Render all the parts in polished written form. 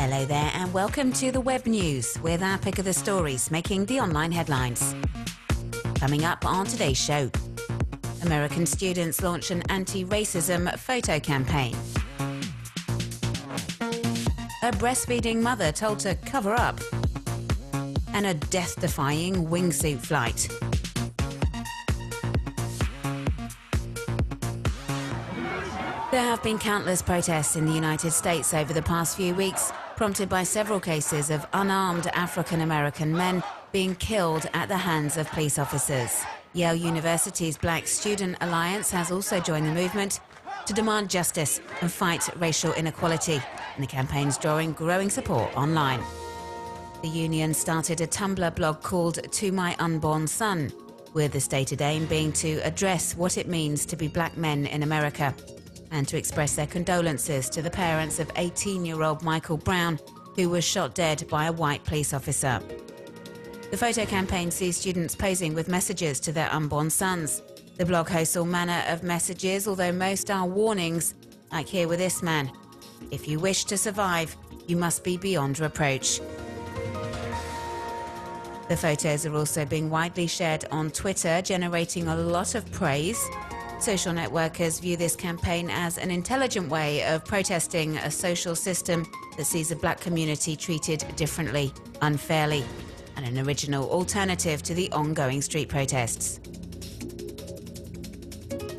Hello there and welcome to the Web News with our pick of the stories making the online headlines. Coming up on today's show, American students launch an anti-racism photo campaign. A breastfeeding mother told to cover up. And a death-defying wingsuit flight. There have been countless protests in the United States over the past few weeks, prompted by several cases of unarmed African-American men being killed at the hands of police officers. Yale University's Black Student Alliance has also joined the movement to demand justice and fight racial inequality, and the campaign's drawing growing support online. The union started a Tumblr blog called To My Unborn Son, with the stated aim being to address what it means to be black men in America and to express their condolences to the parents of 18-year-old Michael Brown, who was shot dead by a white police officer. The photo campaign sees students posing with messages to their unborn sons. The blog hosts all manner of messages, although most are warnings, like here with this man: "If you wish to survive, you must be beyond reproach." The photos are also being widely shared on Twitter, generating a lot of praise. Social networkers view this campaign as an intelligent way of protesting a social system that sees the black community treated differently, unfairly, and an original alternative to the ongoing street protests.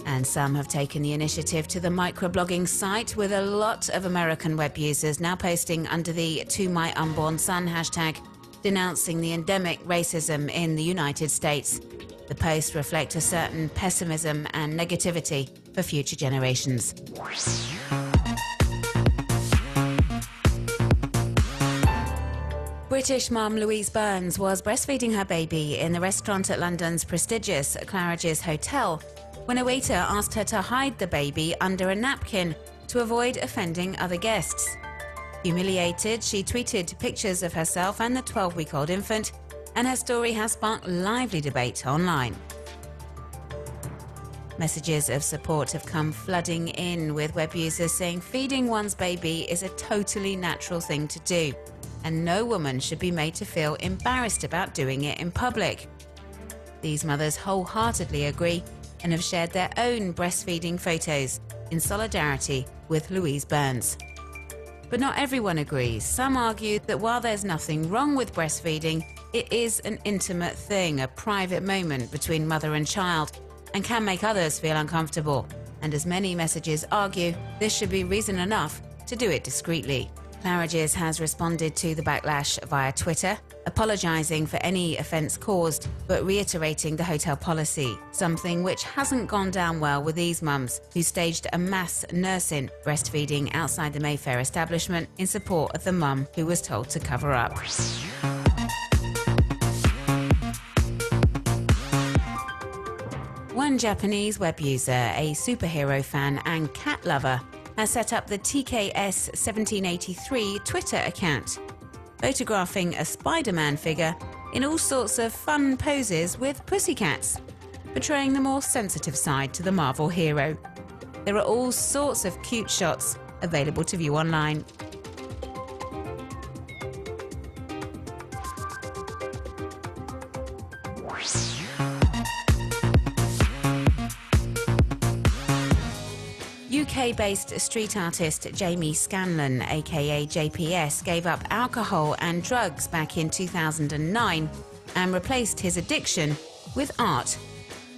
And some have taken the initiative to the microblogging site, with a lot of American web users now posting under the To My Unborn Son hashtag, denouncing the endemic racism in the United States. The posts reflect a certain pessimism and negativity for future generations. British mum Louise Burns was breastfeeding her baby in the restaurant at London's prestigious Claridge's Hotel when a waiter asked her to hide the baby under a napkin to avoid offending other guests. Humiliated, she tweeted pictures of herself and the 12-week-old infant, and her story has sparked lively debate online. Messages of support have come flooding in, with web users saying feeding one's baby is a totally natural thing to do, and no woman should be made to feel embarrassed about doing it in public. These mothers wholeheartedly agree and have shared their own breastfeeding photos in solidarity with Louise Burns. But not everyone agrees. Some argue that while there's nothing wrong with breastfeeding, it is an intimate thing, a private moment between mother and child, and can make others feel uncomfortable. And as many messages argue, this should be reason enough to do it discreetly. Claridge's has responded to the backlash via Twitter, apologising for any offence caused, but reiterating the hotel policy, something which hasn't gone down well with these mums who staged a mass nursing breastfeeding outside the Mayfair establishment in support of the mum who was told to cover up. One Japanese web user, a superhero fan and cat lover, has set up the TKS1783 Twitter account, photographing a Spiderman figure in all sorts of fun poses with pussycats, portraying the more sensitive side to the Marvel hero. There are all sorts of cute shots available to view online. UK-based street artist Jamie Scanlon, aka JPS, gave up alcohol and drugs back in 2009 and replaced his addiction with art.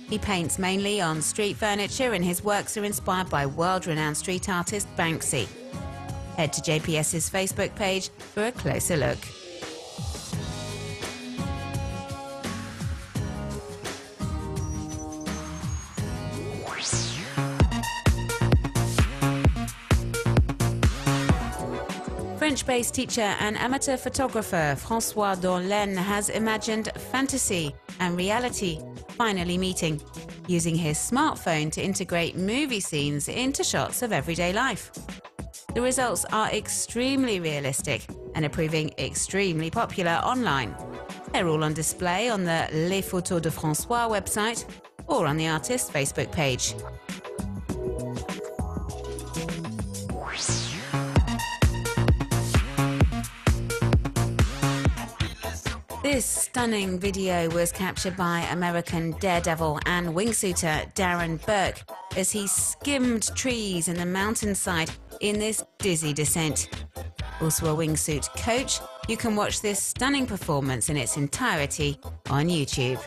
He paints mainly on street furniture, and his works are inspired by world-renowned street artist Banksy. Head to JPS's Facebook page for a closer look. French-based teacher and amateur photographer François Dorlaine has imagined fantasy and reality finally meeting, using his smartphone to integrate movie scenes into shots of everyday life. The results are extremely realistic and are proving extremely popular online. They're all on display on the Les Photos de François website or on the artist's Facebook page. This stunning video was captured by American daredevil and wingsuiter Darren Burke as he skimmed trees in the mountainside in this dizzy descent. Also a wingsuit coach, you can watch this stunning performance in its entirety on YouTube.